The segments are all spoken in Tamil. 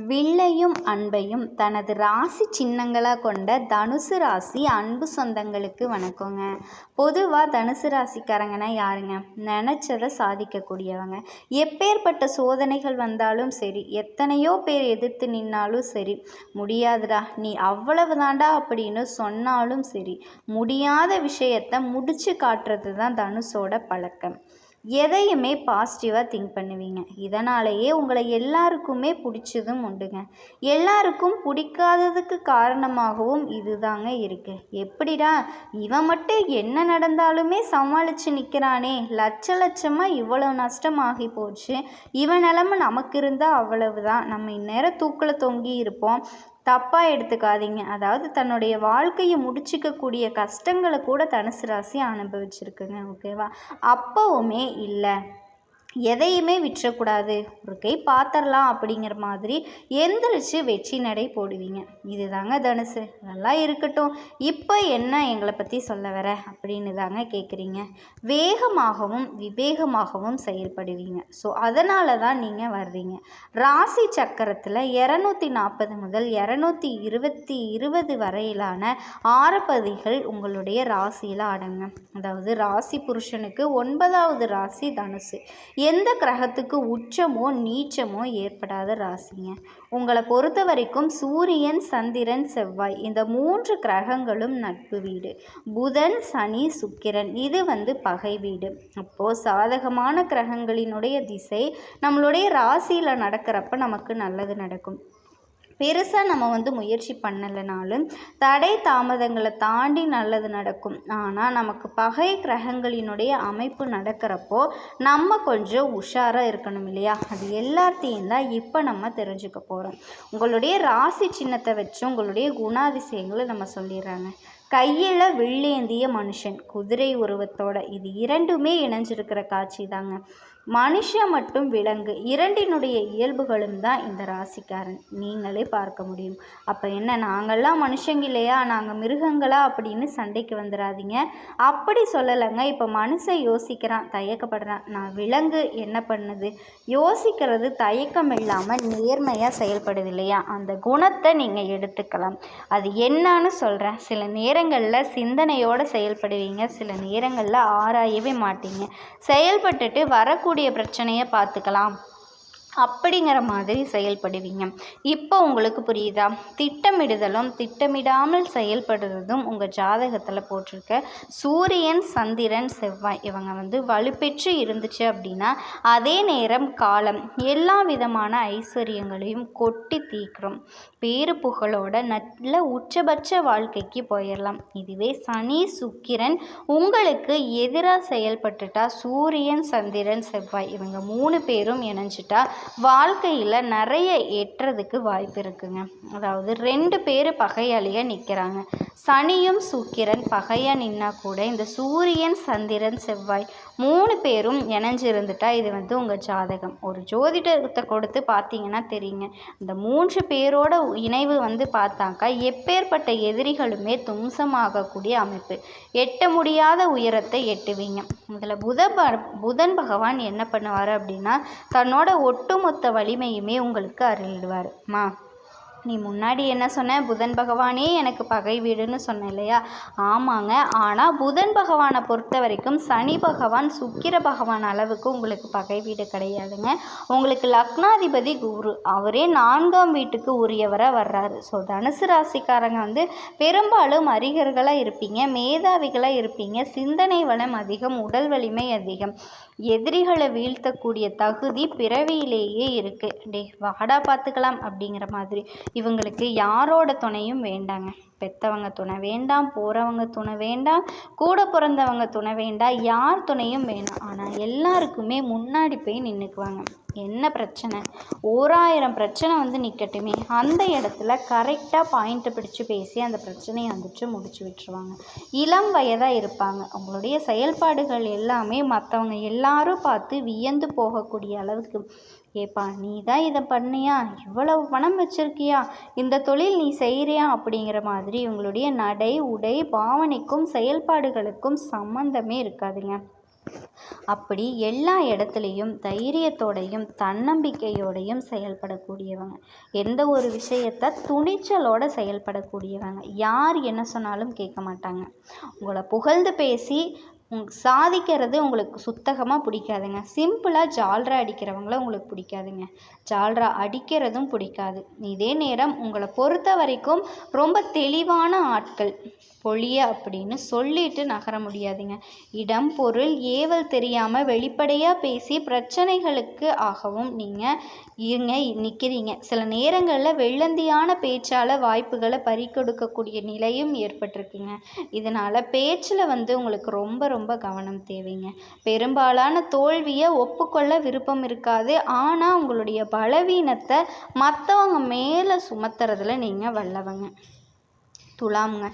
வில்லையும் அன்பையும் தனது ராசி சின்னங்களாக கொண்ட தனுசு ராசி அன்பு சொந்தங்களுக்கு வணக்கங்க. பொதுவாக தனுசு ராசிக்காரங்கன்னா யாருங்க? நினச்சதை சாதிக்கக்கூடியவங்க. எப்பேற்பட்ட சோதனைகள் வந்தாலும் சரி, எத்தனையோ பேர் எதிர்த்து நின்னாலும் சரி, முடியாதுடா நீ அவ்வளவு தாண்டா அப்படின்னு சொன்னாலும் சரி, முடியாத விஷயத்தை முடிச்சு காட்டுறது தான் தனுசோட பழக்கம். எதையுமே பாசிட்டிவாக திங்க் பண்ணுவீங்க. இதனாலேயே உங்களை எல்லாருக்குமே பிடிச்சதும் உண்டுங்க. எல்லாருக்கும் பிடிக்காததுக்கு காரணமாகவும் இதுதாங்க இருக்குது. எப்படிடா இவன் மட்டும் என்ன நடந்தாலுமே சமாளித்து நிற்கிறானே, லட்சமாக இவ்வளோ நஷ்டமாகி போச்சு, இவன் நிலமை நமக்கு இருந்தால் அவ்வளவுதான், நம்ம இந்நேரம் தூக்கில் தொங்கி இருப்போம். தப்பாக எடுத்துக்காதீங்க. அதாவது தன்னுடைய வாழ்க்கையை முடிச்சிக்கக்கூடிய கஷ்டங்களை கூட தனுசு ராசி அனுபவிச்சிருக்குங்க. ஓகேவா? அப்போவுமே இல்லை, எதையுமே விட்டுறக்கூடாது, ஒரு கை பார்த்துடலாம் அப்படிங்கிற மாதிரி எந்திரிச்சு வெற்றி நடை போடுவீங்க. இதுதாங்க தனுசு. அதெல்லாம் இருக்கட்டும், இப்போ என்ன எங்களை பற்றி சொல்ல வர அப்படின்னு தாங்க கேட்குறீங்க. வேகமாகவும் விவேகமாகவும் செயல்படுவீங்க. ஸோ அதனால தான் நீங்கள் வர்றீங்க. ராசி சக்கரத்தில் 240 முதல் 220 வரையிலான ஆரப்பதிகள் உங்களுடைய ராசியில் அடங்கும். அதாவது ராசி புருஷனுக்கு 9வது ராசி தனுசு. எந்த கிரகத்துக்கு உச்சமோ நீச்சமோ ஏற்படாத ராசிங்க. உங்களை பொறுத்த வரைக்கும் சூரியன், சந்திரன், செவ்வாய் இந்த 3 கிரகங்களும் நட்பு வீடு. புதன், சனி, சுக்கிரன் இது பகை வீடு. அப்போது சாதகமான கிரகங்களினுடைய திசை நம்மளுடைய ராசியில் நடக்கிறப்ப நமக்கு நல்லது நடக்கும். பெருசாக நம்ம முயற்சி பண்ணலைனாலும் தடை தாமதங்களை தாண்டி நல்லது நடக்கும். ஆனால் நமக்கு பகை கிரகங்களினுடைய அமைப்பு நடக்கிறப்போ நம்ம கொஞ்சம் உஷாராக இருக்கணும் இல்லையா? அது எல்லாத்தையும் தான் இப்போ நம்ம தெரிஞ்சுக்க போகிறோம். உங்களுடைய ராசி சின்னத்தை வச்சு உங்களுடைய குணாதிசயங்களை நம்ம சொல்லிடுறாங்க. கையில் வில்லேந்திய மனுஷன், குதிரை உருவத்தோட, இது இரண்டுமே இணைஞ்சிருக்கிற காட்சி தாங்க. மனுஷன் மற்றும் விலங்கு இரண்டினுடைய இயல்புகளும் தான் இந்த ராசிக்காரன். நீங்களே பார்க்க முடியும். அப்போ என்ன, நாங்கள்லாம் மனுஷங்க இல்லையா, நாங்கள் மிருகங்களா அப்படின்னு சண்டைக்கு வந்துடாதீங்க. அப்படி சொல்லலைங்க. இப்போ மனுஷன் யோசிக்கிறான், தயக்கப்படுறான். நான் விலங்கு என்ன பண்ணுது? யோசிக்கிறது தயக்கம் இல்லாமல் நேர்மையாக செயல்படுது இல்லையா? அந்த குணத்தை நீங்கள் எடுத்துக்கலாம். அது என்னன்னு சொல்கிறேன். சில நேரங்களில் சிந்தனையோடு செயல்படுவீங்க, சில நேரங்களில் ஆராயவே மாட்டீங்க. செயல்பட்டுட்டு வரக்கூடிய பிரச்சனையை பார்த்துக்கலாம் அப்படிங்கிற மாதிரி செயல்படுவீங்க. இப்போ உங்களுக்கு புரியுதா? திட்டமிடுதலும் திட்டமிடாமல் செயல்படுறதும் உங்கள் ஜாதகத்தில் போட்டிருக்க சூரியன், சந்திரன், செவ்வாய் இவங்க வலுப்பெற்று இருந்துச்சு அப்படின்னா அதே நேரம் காலம் எல்லா விதமான ஐஸ்வர்யங்களையும் கொட்டி தீக்கிறோம். பேரு புகழோட நல்ல உச்சபட்ச வாழ்க்கைக்கு போயிடலாம். இதுவே சனி, சுக்கிரன் உங்களுக்கு எதிராக செயல்பட்டுட்டா, சூரியன், சந்திரன், செவ்வாய் இவங்க 3 பேரும் இணைஞ்சிட்டா வாழ்க்கையில் நிறைய எட்டுறதுக்கு வாய்ப்பு இருக்குங்க. அதாவது 2 பேர் பகையாளியாக நிற்கிறாங்க. சனியும் சுக்கிரன் பகையாக நின்னா கூட இந்த சூரியன், சந்திரன், செவ்வாய் 3 பேரும் இணைஞ்சிருந்துட்டா இது உங்கள் ஜாதகம். ஒரு ஜோதிடத்தை கொடுத்து பார்த்தீங்கன்னா தெரியுங்க. இந்த 3 பேரோட இணைவு பார்த்தாக்கா எப்பேற்பட்ட எதிரிகளுமே தும்சமாகக்கூடிய அமைப்பு. எட்ட முடியாத உயரத்தை எட்டுவீங்க. இதில் புதன் பகவான் என்ன பண்ணுவார் அப்படின்னா தன்னோட ஒட்டுமொத்த வலிமையுமே உங்களுக்கு அருளிடுவார். நீ முன்னாடி என்ன சொன்ன, புதன் பகவானே எனக்கு பகை வீடுன்னு சொன்ன இல்லையா? ஆமாங்க. ஆனால் புதன் பகவானை பொறுத்த வரைக்கும் சனி பகவான், சுக்கிர பகவான் அளவுக்கு உங்களுக்கு பகை வீடு கிடையாதுங்க. உங்களுக்கு லக்னாதிபதி குரு, அவரே 4ஆம் வீட்டுக்கு உரியவராக வர்றாரு. ஸோ தனுசு ராசிக்காரங்க பெரும்பாலும் அறிஞர்களாக இருப்பீங்க, மேதாவிகளாக இருப்பீங்க, சிந்தனை வளம் அதிகம், உடல் வலிமை அதிகம், எதிரிகளை வீழ்த்தக்கூடிய தகுதி பிறவியிலேயே இருக்குது. வாடா பார்த்துக்கலாம் அப்படிங்கிற மாதிரி. இவங்களுக்கு யாரோட துணையும் வேண்டாங்க. பெற்றவங்க துணை வேண்டாம், போகிறவங்க துணை வேண்டாம், கூட பிறந்தவங்க துணை வேண்டாம், யார் துணையும் வேண்டாம். ஆனால் எல்லாருக்குமே முன்னாடி போய் நின்றுக்குவாங்க. என்ன பிரச்சனை, 1000 பிரச்சனை நிற்கட்டுமே, அந்த இடத்துல கரெக்டாக பாயிண்ட்டை பிடிச்சி பேசி அந்த பிரச்சனையை முடிச்சு விட்டுருவாங்க. இளம் வயதாக இருப்பாங்க. உங்களுடைய செயல்பாடுகள் எல்லாமே மற்றவங்க எல்லாரும் பார்த்து வியந்து போகக்கூடிய அளவுக்கு, ஏப்பா நீ தான் இதை பண்ணியா, இவ்வளவு பணம் வச்சுருக்கியா, இந்த தொழில் நீ செய்கிறியா அப்படிங்கிற மாதிரி உங்களுடைய நடை, உடை, பாவனைக்கும் செயல்பாடுகளுக்கும் சம்மந்தமே இருக்காதுங்க. அப்படி எல்லா இடத்துலையும் தைரியத்தோடையும் தன்னம்பிக்கையோடையும் செயல்படக்கூடியவங்க. எந்த ஒரு விஷயத்தை துணிச்சலோட செயல்படக்கூடியவங்க. யார் என்ன சொன்னாலும் கேட்க மாட்டாங்க. உங்களை புகழ்ந்து பேசி சாதிக்கிறது உங்களுக்கு சுத்தகமாக பிடிக்காதுங்க. சிம்பிளாக ஜால்ரா அடிக்கிறவங்கள உங்களுக்கு பிடிக்காதுங்க. ஜால்ரா அடிக்கிறதும் பிடிக்காது. இதே நேரம் உங்களை பொறுத்த வரைக்கும் ரொம்ப தெளிவான ஆட்கள். பொழிய அப்படின்னு சொல்லிட்டு நகர முடியாதுங்க. இடம் பொருள் ஏவல் தெரியாமல் வெளிப்படையாக பேசி பிரச்சனைகளுக்கு ஆகவும் நீங்கள் நிற்கிறீங்க. சில நேரங்களில் வெள்ளந்தியான பேச்சால் வாய்ப்புகளை பறிக்கொடுக்கக்கூடிய நிலையும் ஏற்பட்டிருக்குங்க. இதனால் பேச்சில் உங்களுக்கு ரொம்ப ரொம்ப கவனம் தேவைங்க. பெரும்பாலான தோல்வியை ஒப்புக்கொள்ள விருப்பம் இருக்காது. ஆனால் உங்களுடைய பலவீனத்தை மற்றவங்க மேலே சுமத்துறதுல நீங்கள் வல்லவங்க. துலாம்ங்க.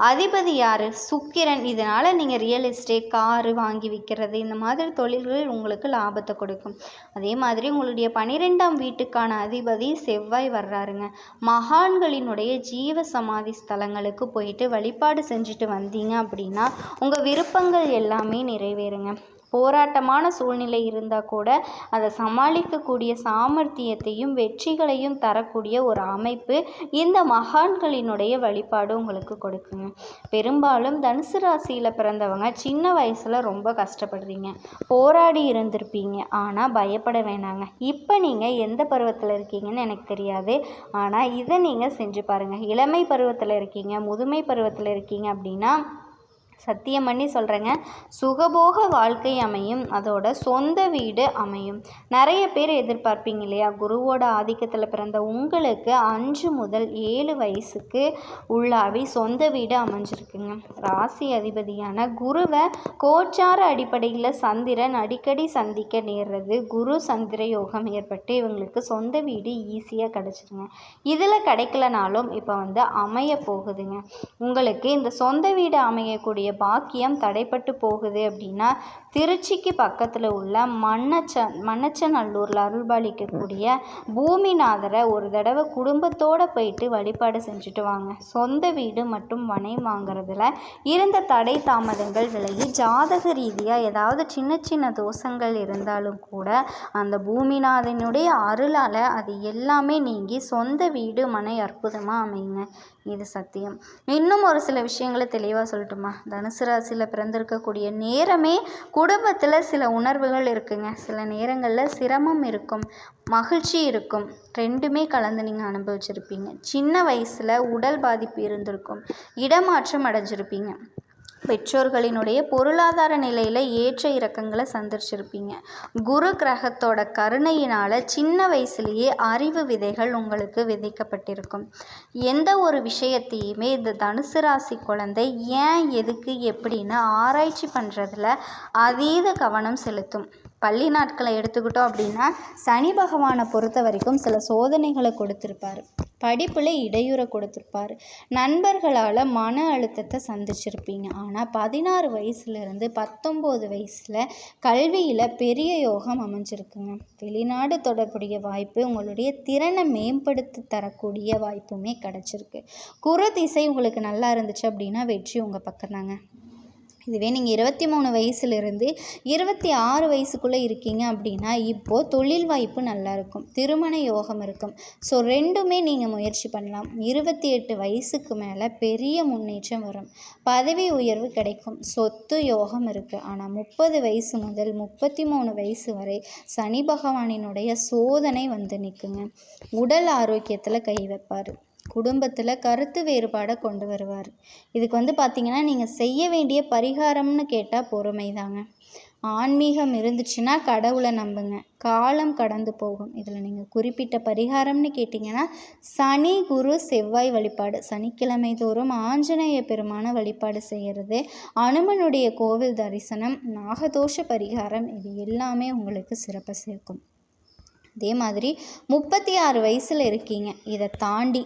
அதிபதி யார்? சுக்கிரன். இதனால் நீங்கள் ரியல் எஸ்டேட், காரு வாங்கி விற்கிறது, இந்த மாதிரி தொழில்கள் உங்களுக்கு லாபத்தை கொடுக்கும். அதே மாதிரி உங்களுடைய 12ஆம் வீட்டுக்கான அதிபதி செவ்வாய் வர்றாருங்க. மகான்களினுடைய ஜீவ சமாதி ஸ்தலங்களுக்கு போயிட்டு வழிபாடு செஞ்சுட்டு வந்தீங்க அப்படின்னா உங்கள் விருப்பங்கள் எல்லாமே நிறைவேறுங்க. போராட்டமான சூழ்நிலை இருந்தால் கூட அதை சமாளிக்கக்கூடிய சாமர்த்தியத்தையும் வெற்றிகளையும் தரக்கூடிய ஒரு அமைப்பு இந்த மகான்களினுடைய வழிபாடு உங்களுக்கு கொடுக்குங்க. பெரும்பாலும் தனுசு ராசியில் பிறந்தவங்க சின்ன வயசில் ரொம்ப கஷ்டப்படுறீங்க, போராடி இருந்திருப்பீங்க. ஆனால் பயப்பட வேணாங்க. இப்போ நீங்கள் எந்த பருவத்தில் இருக்கீங்கன்னு எனக்கு தெரியாது. ஆனால் இதை நீங்கள் செஞ்சு பாருங்கள். இளமை பருவத்தில் இருக்கீங்க, முதுமை பருவத்தில் இருக்கீங்க அப்படின்னா சத்தியம் பண்ணி சொல்கிறேங்க, சுகபோக வாழ்க்கை அமையும். அதோட சொந்த வீடு அமையும். நிறைய பேர் எதிர்பார்ப்பீங்க இல்லையா, குருவோட ஆதிக்கத்தில் பிறந்த உங்களுக்கு 5 முதல் 7 வயசுக்கு உள்ளாவி சொந்த வீடு அமைஞ்சிருக்குங்க. ராசி அதிபதியான குருவை கோச்சார அடிப்படையில் சந்திரன் அடிக்கடி சந்திக்க நேர்றது குரு சந்திர யோகம் ஏற்பட்டு இவங்களுக்கு சொந்த வீடு ஈஸியாக கிடச்சிருங்க. இதில் கிடைக்கலனாலும் இப்போ அமைய போகுதுங்க. உங்களுக்கு இந்த சொந்த வீடு அமையக்கூடிய பாக்கியம் தடைப்பட்டு போகுது அப்படின்னா திருச்சிக்கு பக்கத்தில் உள்ள மண்ணச்சநல்லூரில் அருள்பாலிக்கக்கூடிய பூமிநாதரை ஒரு தடவை குடும்பத்தோடு போயிட்டு வழிபாடு செஞ்சுட்டு வாங்க. சொந்த வீடு மற்றும் மனை வாங்குறதுல இருந்த தடை தாமதங்கள் விலகி ஜாதக ரீதியாக ஏதாவது சின்ன சின்ன தோஷங்கள் இருந்தாலும் கூட அந்த பூமிநாதனுடைய அருளால் அது எல்லாமே நீங்கி சொந்த வீடு மனை அற்புதமாக அமையுங்க. இது சத்தியம். இன்னும் ஒரு சில விஷயங்களை தெளிவாக சொல்லட்டுமா? தனுசு ராசியில் பிறந்திருக்கக்கூடிய நேரமே குடும்பத்தில் சில உணர்வுகள் இருக்குங்க. சில நேரங்களில் சிரமம் இருக்கும், மகிழ்ச்சி இருக்கும், ரெண்டுமே கலந்து நீங்கள் அனுபவிச்சிருப்பீங்க. சின்ன வயசில் உடல் பாதிப்பு இருந்திருக்கும், இடமாற்றம் அடைஞ்சிருப்பீங்க. பெற்றோர்களினுடைய பொருளாதார நிலையில் ஏற்ற இறக்கங்களை சந்திச்சிருப்பீங்க. குரு கிரகத்தோட கருணையினால் சின்ன வயசுலேயே அறிவு விதைகள் உங்களுக்கு விதைக்கப்பட்டிருக்கும். எந்த ஒரு விஷயத்தையுமே இந்த தனுசு ராசி குழந்தை ஏன் எதுக்கு எப்படின்னு ஆராய்ச்சி பண்ணுறதுல அதீத கவனம் செலுத்தும். பள்ளி நாட்களை எடுத்துக்கிட்டோம் அப்படின்னா சனி பகவானை பொறுத்த வரைக்கும் சில சோதனைகளை கொடுத்துருப்பார், படிப்பில் இடையூறை கொடுத்துருப்பார், நண்பர்களால் மன அழுத்தத்தை சந்திச்சிருப்பீங்க. ஆனால் 16 வயசுலேருந்து 19 வயசில் கல்வியில் பெரிய யோகம் அமைஞ்சிருக்குங்க. வெளிநாடு தொடர்புடைய வாய்ப்பு, உங்களுடைய திறனை மேம்படுத்தி தரக்கூடிய வாய்ப்புமே கிடச்சிருக்கு. குரு திசை உங்களுக்கு நல்லா இருந்துச்சு அப்படின்னா வெற்றி உங்கள் பக்கம்தாங்க. இதுவே நீங்கள் 23 வயசுலேருந்து 26 வயசுக்குள்ளே இருக்கீங்க அப்படின்னா இப்போது தொழில் வாய்ப்பு நல்லாயிருக்கும், திருமண யோகம் இருக்கும். ஸோ ரெண்டுமே நீங்கள் முயற்சி பண்ணலாம். 28 வயசுக்கு மேலே பெரிய முன்னேற்றம் வரும், பதவி உயர்வு கிடைக்கும், சொத்து யோகம் இருக்குது. ஆனால் 30 வயசு முதல் 33 வயசு வரை சனி பகவானினுடைய சோதனை நிற்குங்க. உடல் ஆரோக்கியத்தில் கை வைப்பார், குடும்பத்தில் கருத்து வேறுபாடை கொண்டு வருவார். இதுக்கு பார்த்திங்கன்னா நீங்கள் செய்ய வேண்டிய பரிகாரம்னு கேட்டால் பொறுமை தாங்க. ஆன்மீகம் இருந்துச்சுன்னா கடவுளை நம்புங்க, காலம் கடந்து போகும். இதில் நீங்கள் குறிப்பிட்ட பரிகாரம்னு கேட்டிங்கன்னா சனி குரு செவ்வாய் வழிபாடு, சனிக்கிழமை தோறும் ஆஞ்சநேய பெருமான வழிபாடு செய்கிறது, அனுமனுடைய கோவில் தரிசனம், நாகதோஷ பரிகாரம், இது எல்லாமே உங்களுக்கு சிறப்பை சேர்க்கும். அதே மாதிரி 36 வயசில் இருக்கீங்க, இதை தாண்டி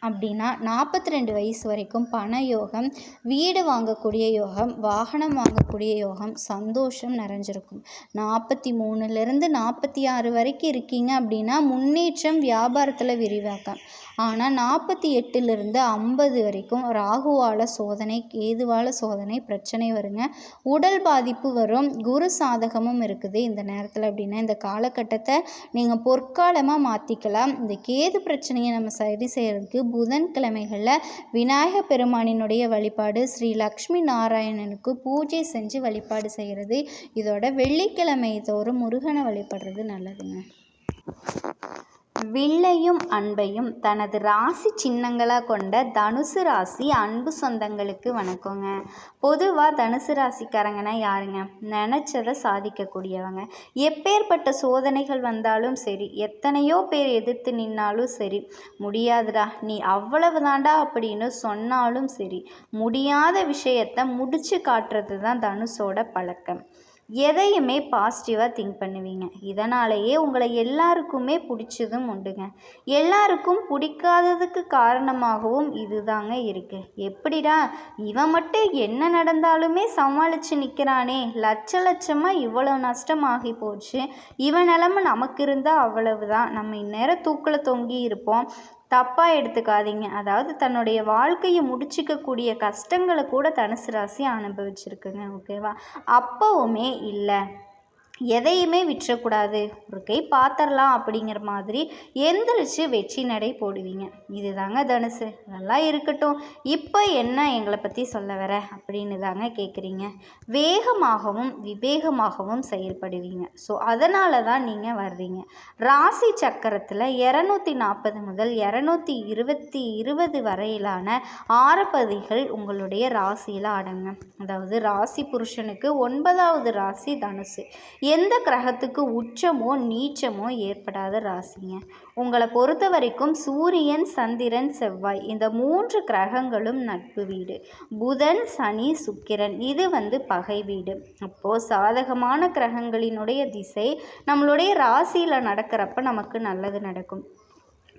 அப்படின்னா 42 வயசு வரைக்கும் பண யோகம், வீடு வாங்கக்கூடிய யோகம், வாகனம் வாங்கக்கூடிய யோகம், சந்தோஷம் நிறைஞ்சிருக்கும். 43லேருந்து 46 வரைக்கும் இருக்கீங்க அப்படின்னா முன்னேற்றம், வியாபாரத்தில் விரிவாக்கம். ஆனால் 48லேருந்து 50 வரைக்கும் ராகுவால் சோதனை, கேதுவால் சோதனை, பிரச்சனை வருங்க. உடல் பாதிப்பு வரும். குரு சாதகமும் இருக்குது இந்த நேரத்தில். அப்படின்னா இந்த காலகட்டத்தை நீங்கள் பொற்காலமாக மாற்றிக்கலாம். இந்த கேது பிரச்சனையை நம்ம சரி செய்கிறதுக்கு புதன்கிழமைகளில் விநாயகர் பெருமானினுடைய வழிபாடு, ஸ்ரீ லக்ஷ்மி நாராயணனுக்கு பூஜை செஞ்சு வழிபாடு செய்கிறது. இதோட வெள்ளிக்கிழமை தோறும் முருகனை வழிபடுறது நல்லதுங்க. வில்லையும் அன்பையும் தனது ராசி சின்னங்களாக கொண்ட தனுசு ராசி அன்பு சொந்தங்களுக்கு வணக்கங்க. பொதுவாக தனுசு ராசிக்காரங்கன்னா யாருங்க? நினச்சதை சாதிக்கக்கூடியவங்க. எப்பேற்பட்ட சோதனைகள் வந்தாலும் சரி, எத்தனையோ பேர் எதிர்த்து நின்னாலும் சரி, முடியாதுடா நீ அவ்வளவு தாண்டா அப்படின்னு சொன்னாலும் சரி, முடியாத விஷயத்தை முடிச்சு காட்டுறது தான் தனுஷோட பழக்கம். எதையுமே பாசிட்டிவாக திங்க் பண்ணுவீங்க. இதனாலேயே உங்களை எல்லாருக்குமே பிடிச்சதும் உண்டுங்க. எல்லாருக்கும் பிடிக்காததுக்கு காரணமாகவும் இதுதாங்க இருக்குது. எப்படிடா இவன் மட்டும் என்ன நடந்தாலுமே சமாளித்து நிற்கிறானே, லட்சமாக இவ்வளோ நஷ்டமாகி போச்சு, இவன் நிலமை நமக்கு இருந்தால் அவ்வளவுதான், நம்ம இந்நேரம் தூக்கில் தொங்கி இருப்போம், தப்பாக எடுத்துக்காதீங்க. அதாவது தன்னுடைய வாழ்க்கையை முடிச்சிக்கக்கூடிய கஷ்டங்களை கூட தனுசு ராசி அனுபவிச்சிருக்குங்க. ஓகேவா? அப்போவுமே இல்லை, எதையுமே விட்டுறக்கூடாது, ஒரு கை பார்த்துடலாம் அப்படிங்கிற மாதிரி எந்திரிச்சு வெற்றி நடை போடுவீங்க. இதுதாங்க தனுசு. நல்லா இருக்கட்டும், இப்போ என்ன எங்களை பற்றி சொல்ல வர அப்படின்னு தாங்க கேட்குறீங்க. வேகமாகவும் விவேகமாகவும் செயல்படுவீங்க. ஸோ அதனால தான் நீங்கள் வர்றீங்க. ராசி சக்கரத்தில் 240 முதல் 220 வரையிலான ஆரப்பதிகள் உங்களுடைய ராசியில் அடங்கும். அதாவது ராசி புருஷனுக்கு 9வது ராசி தனுசு. எந்த கிரகத்துக்கு உச்சமோ நீச்சமோ ஏற்படாத ராசிங்க. உங்களை பொறுத்த வரைக்கும் சூரியன், சந்திரன், செவ்வாய் இந்த 3 கிரகங்களும் நட்பு வீடு. புதன், சனி, சுக்கிரன் இது பகை வீடு. அப்போது சாதகமான கிரகங்களினுடைய திசை நம்மளுடைய ராசியில் நடக்கிறப்ப நமக்கு நல்லது நடக்கும்.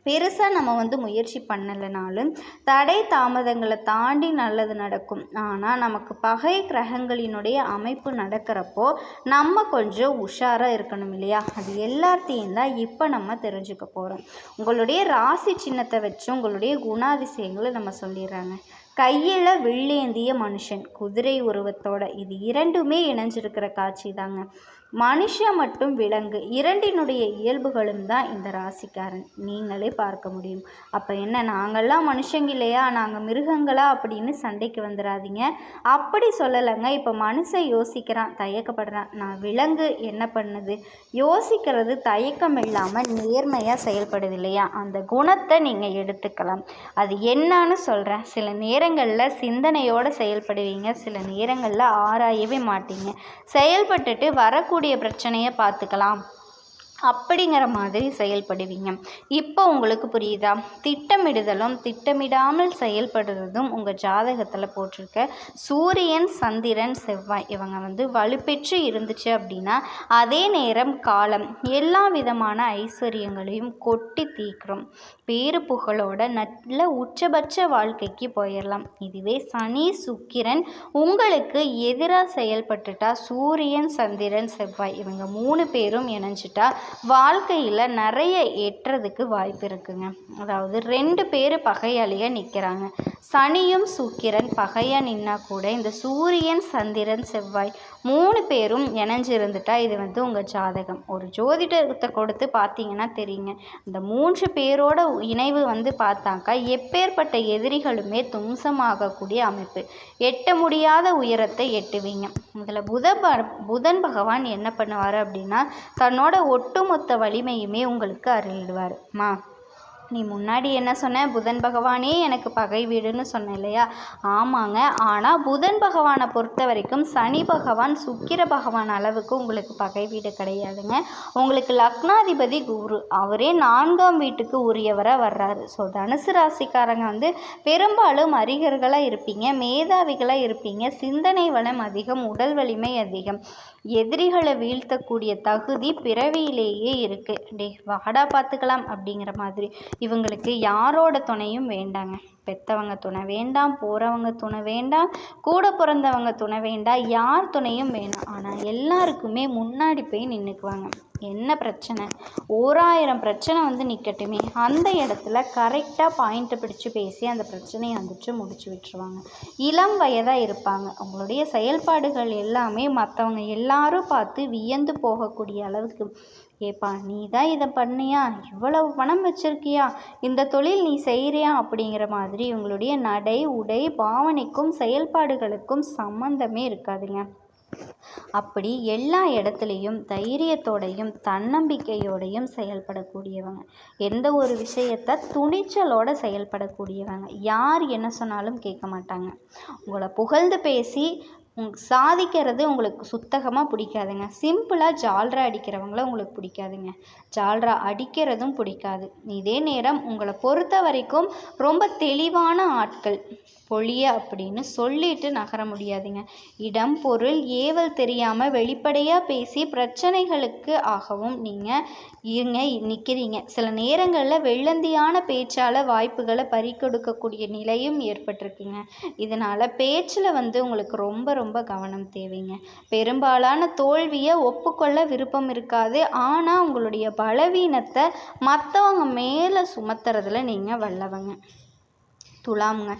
பெருசாக நம்ம முயற்சி பண்ணலைனாலும் தடை தாமதங்களை தாண்டி நல்லது நடக்கும். ஆனால் நமக்கு பகை கிரகங்களினுடைய அமைப்பு நடக்கிறப்போ நம்ம கொஞ்சம் உஷாராக இருக்கணும் இல்லையா? அது எல்லாத்தையும் தான் இப்போ நம்ம தெரிஞ்சுக்க போகிறோம். உங்களுடைய ராசி சின்னத்தை வச்சு உங்களுடைய குணாதிசயங்களை நம்ம சொல்லிடுறாங்க. கையில் வெள்ளேந்திய மனுஷன், குதிரை உருவத்தோட, இது இரண்டுமே இணைஞ்சிருக்கிற காட்சி தாங்க. மனுஷன் மற்றும் விலங்கு இரண்டினுடைய இயல்புகளும் தான் இந்த ராசிக்காரன். நீங்களே பார்க்க முடியும். அப்போ என்ன, நாங்கள்லாம் மனுஷங்க இல்லையா, நாங்கள் மிருகங்களா அப்படின்னு சண்டைக்கு வந்துடாதீங்க. அப்படி சொல்லலைங்க. இப்போ மனுஷன் யோசிக்கிறான், தயக்கப்படுறான். நான் விலங்கு என்ன பண்ணுது? யோசிக்கிறது தயக்கம் இல்லாமல் நேர்மையாக செயல்படுது இல்லையா? அந்த குணத்தை நீங்கள் எடுத்துக்கலாம். அது என்னன்னு சொல்கிறேன். சில நேரங்களில் சிந்தனையோடு செயல்படுவீங்க, சில நேரங்களில் ஆராயவே மாட்டீங்க. செயல்பட்டுட்டு வரக்கூடிய பிரச்சனையை பார்த்துக்கலாம் அப்படிங்கிற மாதிரி செயல்படுவீங்க. இப்போ உங்களுக்கு புரியுதா? திட்டமிடுதலும் திட்டமிடாமல் செயல்படுறதும் உங்கள் ஜாதகத்தில் போட்டிருக்க சூரியன், சந்திரன், செவ்வாய் இவங்க வலுப்பெற்று இருந்துச்சு அப்படின்னா அதே நேரம் காலம் எல்லா விதமான ஐஸ்வர்யங்களையும் கொட்டி தீக்கிறோம். பேரு புகழோட நல்ல உச்சபட்ச வாழ்க்கைக்கு போயிடலாம். இதுவே சனி, சுக்கிரன் உங்களுக்கு எதிராக செயல்பட்டுட்டா, சூரியன், சந்திரன், செவ்வாய் இவங்க 3 பேரும் இணைஞ்சிட்டா வாழ்க்கையில் நிறைய ஏற்றதுக்கு வாய்ப்பு இருக்குங்க. அதாவது 2 பேர் பகையாளியாக நிற்கிறாங்க. சனியும் சுக்கிரன் பகையாக நின்னா கூட இந்த சூரியன், சந்திரன், செவ்வாய் 3 பேரும் இணைஞ்சிருந்துட்டா இது உங்கள் ஜாதகம். ஒரு ஜோதிடத்தை கொடுத்து பார்த்தீங்கன்னா தெரியுங்க. இந்த 3 பேரோட இணைவு பார்த்தாக்கா எப்பேற்பட்ட எதிரிகளுமே தும்சமாகக்கூடிய அமைப்பு. எட்ட முடியாத உயரத்தை எட்டுவீங்க. இதில் புதன் பகவான் என்ன பண்ணுவார் அப்படின்னா தன்னோட ஒட்டுமொத்த வலிமையுமே உங்களுக்கு அருளிடுவார். நீ முன்னாடி என்ன சொன்ன, புதன் பகவானே எனக்கு பகை வீடுன்னு சொன்ன இல்லையா? ஆமாங்க. ஆனால் புதன் பகவானை பொறுத்த வரைக்கும் சனி பகவான், சுக்கிர பகவான் அளவுக்கு உங்களுக்கு பகை வீடு கிடையாதுங்க. உங்களுக்கு லக்னாதிபதி குரு, அவரே 4ஆம் வீட்டுக்கு உரியவராக வர்றாரு. ஸோ தனுசு ராசிக்காரங்க பெரும்பாலும் அறிஞர்களாக இருப்பீங்க, மேதாவிகளாக இருப்பீங்க, சிந்தனை வளம் அதிகம், உடல் வலிமை அதிகம், எதிரிகளை வீழ்த்தக்கூடிய தகுதி பிறவியிலேயே இருக்குது. வாடா பார்த்துக்கலாம் அப்படிங்கிற மாதிரி இவங்களுக்கு யாரோட துணையும் வேண்டாங்க. பெற்றவங்க துணை வேண்டாம், போகிறவங்க துணை வேண்டாம், கூட பிறந்தவங்க துணை வேண்டாம், யார் துணையும் வேணாம். ஆனால் எல்லாருக்குமே முன்னாடி போய் நின்றுக்குவாங்க. என்ன பிரச்சனை, 1000 பிரச்சனை வந்து நிற்கட்டுமே, அந்த இடத்துல கரெக்டாக பாயிண்ட்டை பிடிச்சி பேசி அந்த பிரச்சனையை வந்துட்டு முடிச்சு விட்டுருவாங்க. இளம் வயதாக இருப்பாங்க. அவங்களுடைய செயல்பாடுகள் எல்லாமே மற்றவங்க எல்லாரும் பார்த்து வியந்து போகக்கூடிய அளவுக்கு, ஏப்பா நீ தான் இதை பண்ணியா, இவ்வளவு பணம் வச்சுருக்கியா, இந்த தொழில் நீ செய்கிறியா அப்படிங்கிற மாதிரி இவங்களுடைய நடை உடை பாவனைக்கும் செயல்பாடுகளுக்கும் சம்மந்தமே இருக்காதுங்க. அப்படி எல்லா இடத்துலையும் தைரியத்தோடையும் தன்னம்பிக்கையோடையும் செயல்படக்கூடியவங்க. எந்த ஒரு விஷயத்தை துணிச்சலோட செயல்படக்கூடியவங்க. யார் என்ன சொன்னாலும் கேட்க மாட்டாங்க. உங்களை புகழ்ந்து பேசி சாதிக்கிறது உங்களுக்கு சுத்தகமாக பிடிக்காதுங்க. சிம்பிளாக ஜால்ரா அடிக்கிறவங்கள உங்களுக்கு பிடிக்காதுங்க. ஜால்ரா அடிக்கிறதும் பிடிக்காது. இதே நேரம் உங்களை பொறுத்த வரைக்கும் ரொம்ப தெளிவான ஆட்கள். பொழிய அப்படின்னு சொல்லிட்டு நகர முடியாதுங்க. இடம் பொருள் ஏவல் தெரியாமல் வெளிப்படையாக பேசி பிரச்சனைகளுக்கு ஆகவும் நீங்கள் நிற்கிறீங்க. சில நேரங்களில் வெள்ளந்தியான பேச்சால் வாய்ப்புகளை பறிக்கொடுக்கக்கூடிய நிலையும் ஏற்பட்டிருக்குங்க. இதனால் பேச்சில் வந்து உங்களுக்கு ரொம்ப ரொம்ப கவனம் தேவைங்க. பெரும்பாலான தோல்வியை ஒப்புக்கொள்ள விருப்பம் இருக்காது. ஆனால் உங்களுடைய பலவீனத்தை மற்றவங்க மேலே சுமத்துறதுல நீங்கள் வல்லவங்க. துலாம்ங்க.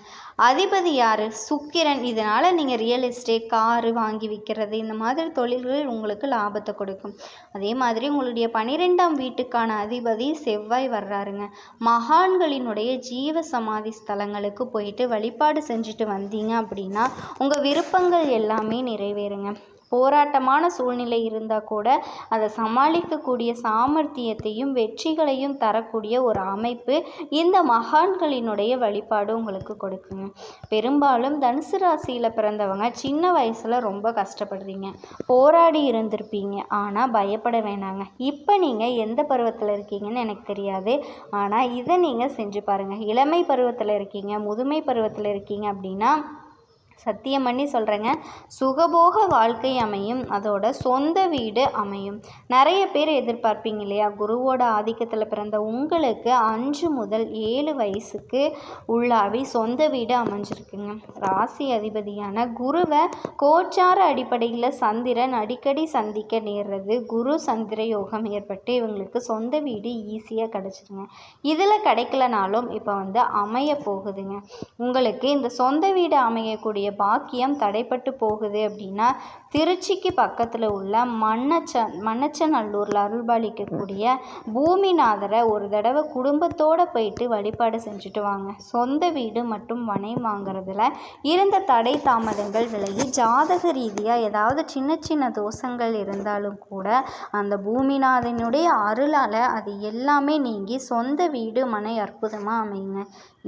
அதிபதி யார்? சுக்கிரன். இதனால் நீங்கள் ரியல் எஸ்டேட், காரு வாங்கி விற்கிறது, இந்த மாதிரி தொழில்கள் உங்களுக்கு லாபத்தை கொடுக்கும். அதே மாதிரி உங்களுடைய 12ஆம் வீட்டுக்கான அதிபதி செவ்வாய் வர்றாருங்க. மகான்களினுடைய ஜீவ சமாதி ஸ்தலங்களுக்கு போயிட்டு வழிபாடு செஞ்சுட்டு வந்தீங்க அப்படின்னா உங்கள் விருப்பங்கள் எல்லாமே நிறைவேறுங்க. போராட்டமான சூழ்நிலை இருந்தால் கூட அதை சமாளிக்கக்கூடிய சாமர்த்தியத்தையும் வெற்றிகளையும் தரக்கூடிய ஒரு அமைப்பு இந்த மகான்களினுடைய வழிபாடு உங்களுக்கு கொடுக்குங்க. பெரும்பாலும் தனுசு ராசியில் பிறந்தவங்க சின்ன வயசில் ரொம்ப கஷ்டப்படுறீங்க, போராடி இருந்திருப்பீங்க. ஆனால் பயப்பட வேணாங்க. இப்போ நீங்கள் எந்த பருவத்தில் இருக்கீங்கன்னு எனக்கு தெரியாது. ஆனால் இதை நீங்கள் செஞ்சு பாருங்கள். இளமை பருவத்தில் இருக்கீங்க, முதுமை பருவத்தில் இருக்கீங்க அப்படின்னா சத்தியம் பண்ணி சொல்கிறேங்க, சுகபோக வாழ்க்கை அமையும். அதோட சொந்த வீடு அமையும். நிறைய பேர் எதிர்பார்ப்பீங்க இல்லையா, குருவோட ஆதிக்கத்தில் பிறந்த உங்களுக்கு 5 முதல் 7 வயசுக்கு உள்ளாவி சொந்த வீடு அமைஞ்சிருக்குங்க. ராசி அதிபதியான குருவை கோச்சார அடிப்படையில் சந்திரன் அடிக்கடி சந்திக்க நேர்றது குரு சந்திர யோகம் ஏற்பட்டு இவங்களுக்கு சொந்த வீடு ஈஸியாக கிடச்சிருங்க. இதில் கிடைக்கலனாலும் இப்போ வந்து அமைய போகுதுங்க. உங்களுக்கு இந்த சொந்த வீடு அமையக்கூடிய பாக்கியம் தடைப்பட்டு போகுது அப்படின்னா திருச்சிக்கு பக்கத்தில் உள்ள மண்ணச்சநல்லூரில் அருள்பாலிக்கக்கூடிய பூமிநாதரை ஒரு தடவை குடும்பத்தோடு போயிட்டு வழிபாடு செஞ்சுட்டு வாங்க. சொந்த வீடு மற்றும் மனை வாங்கிறதுல இருந்த தடை தாமதங்கள் விலகி ஜாதக ரீதியாக ஏதாவது சின்ன சின்ன தோஷங்கள் இருந்தாலும் கூட அந்த பூமிநாதனுடைய அருளால் அது எல்லாமே நீங்கி சொந்த வீடு மனை அற்புதமாக அமையுங்க.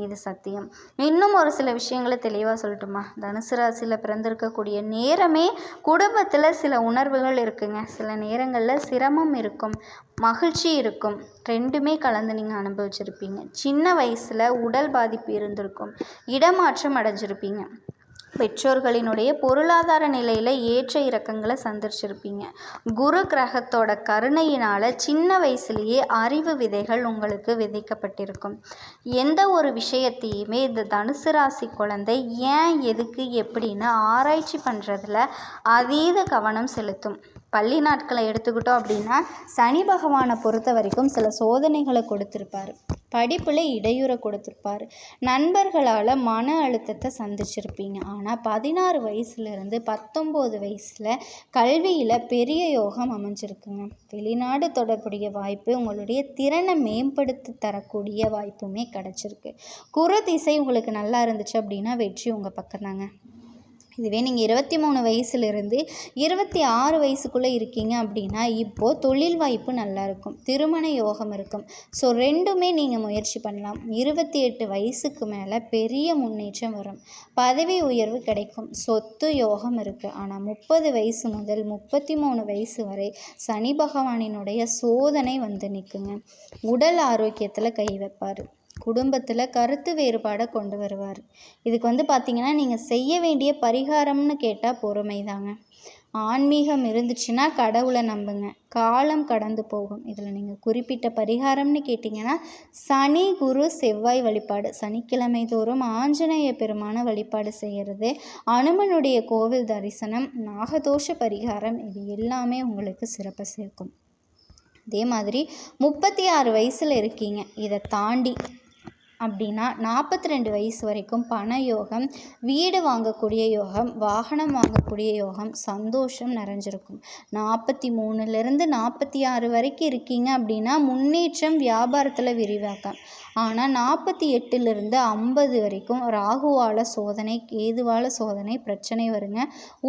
இது சத்தியம். இன்னும் ஒரு சில விஷயங்களை தெளிவாக சொல்லட்டுமா? தனுசு ராசியில் பிறந்திருக்கக்கூடிய நேரமே குடும்பத்தில் சில உணர்வுகள் இருக்குங்க. சில நேரங்களில் சிரமம் இருக்கும், மகிழ்ச்சி இருக்கும், ரெண்டுமே கலந்து நீங்கள் அனுபவிச்சிருப்பீங்க. சின்ன வயசில் உடல் பாதிப்பு இருந்திருக்கும், இடமாற்றம் அடைஞ்சிருப்பீங்க, பெற்றோர்களினுடைய பொருளாதார நிலையில் ஏற்ற இறக்கங்களை சந்திச்சிருப்பீங்க. குரு கிரகத்தோட கருணையினால் சின்ன வயசுலேயே அறிவு விதைகள் உங்களுக்கு விதைக்கப்பட்டிருக்கும். எந்த ஒரு விஷயத்தையுமே இந்த தனுசு ராசி குழந்தை ஏன் எதுக்கு எப்படின்னு ஆராய்ச்சி பண்ணுறதுல அதீத கவனம் செலுத்தும். பள்ளி நாட்களை எடுத்துக்கிட்டோம் அப்படின்னா சனி பகவானை பொறுத்த வரைக்கும் சில சோதனைகளை கொடுத்துருப்பார், படிப்பில் இடையூறை கொடுத்துருப்பார், நண்பர்களால் மன அழுத்தத்தை சந்திச்சிருப்பீங்க. ஆனால் 16 வயசுலேருந்து 19 வயசில் கல்வியில் பெரிய யோகம் அமைஞ்சிருக்குங்க. வெளிநாடு தொடர்புடைய வாய்ப்பு, உங்களுடைய திறனை மேம்படுத்தி தரக்கூடிய வாய்ப்புமே கிடச்சிருக்கு. குரு திசை உங்களுக்கு நல்லா இருந்துச்சு அப்படின்னா வெற்றி உங்கள் பக்கம் தாங்க. இதுவே நீங்கள் 23 வயசுலேருந்து 26 வயசுக்குள்ளே இருக்கீங்க அப்படின்னா இப்போது தொழில் வாய்ப்பு நல்லாயிருக்கும், திருமண யோகம் இருக்கும். ஸோ ரெண்டுமே நீங்கள் முயற்சி பண்ணலாம். 28 வயசுக்கு மேலே பெரிய முன்னேற்றம் வரும், பதவி உயர்வு கிடைக்கும், சொத்து யோகம் இருக்குது. ஆனால் 30 வயசு முதல் 33 வயசு வரை சனி பகவானினுடைய சோதனை வந்து நிற்குங்க. உடல் ஆரோக்கியத்தில் கை வைப்பார், குடும்பத்தில் கருத்து வேறுபாடை கொண்டு வருவார். இதுக்கு வந்து பார்த்திங்கன்னா நீங்கள் செய்ய வேண்டிய பரிகாரம்னு கேட்டால் பொறுமை தாங்க. ஆன்மீகம் இருந்துச்சுன்னா கடவுளை நம்புங்க, காலம் கடந்து போகும். இதில் நீங்கள் குறிப்பிட்ட பரிகாரம்னு கேட்டிங்கன்னா சனி குரு செவ்வாய் வழிபாடு, சனிக்கிழமை தோறும் ஆஞ்சநேய பெருமான வழிபாடு செய்கிறது, அனுமனுடைய கோவில் தரிசனம், நாகதோஷ பரிகாரம், இது எல்லாமே உங்களுக்கு சிறப்பாக சேர்க்கும். அதே மாதிரி 36 வயசில் இருக்கீங்க, இதை தாண்டி அப்படின்னா 42 வயசு வரைக்கும் பண யோகம், வீடு வாங்கக்கூடிய யோகம், வாகனம் வாங்கக்கூடிய யோகம், சந்தோஷம் நிறைஞ்சிருக்கும். 43லேருந்து 46 வரைக்கும் இருக்கீங்க அப்படின்னா முன்னேற்றம், வியாபாரத்தில் விரிவாக்கம். ஆனால் 48லேருந்து 50 வரைக்கும் ராகுவால் சோதனை, கேதுவால் சோதனை, பிரச்சனை வருங்க.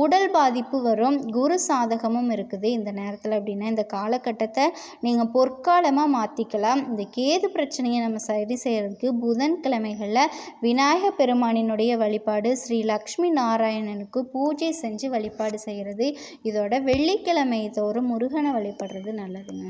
உடல் பாதிப்பு வரும். குரு சாதகமும் இருக்குது இந்த நேரத்தில். அப்படின்னா இந்த காலகட்டத்தை நீங்கள் பொற்காலமாக மாற்றிக்கலாம். இந்த கேது பிரச்சனையை நம்ம சரி செய்கிறதுக்கு புதன்கிழமைகளில் விநாயகர் பெருமானினுடைய வழிபாடு, ஸ்ரீ லக்ஷ்மி நாராயணனுக்கு பூஜை செஞ்சு வழிபாடு செய்கிறது. இதோட வெள்ளிக்கிழமை தோறும் முருகனை வழிபடுறது நல்லதுங்க.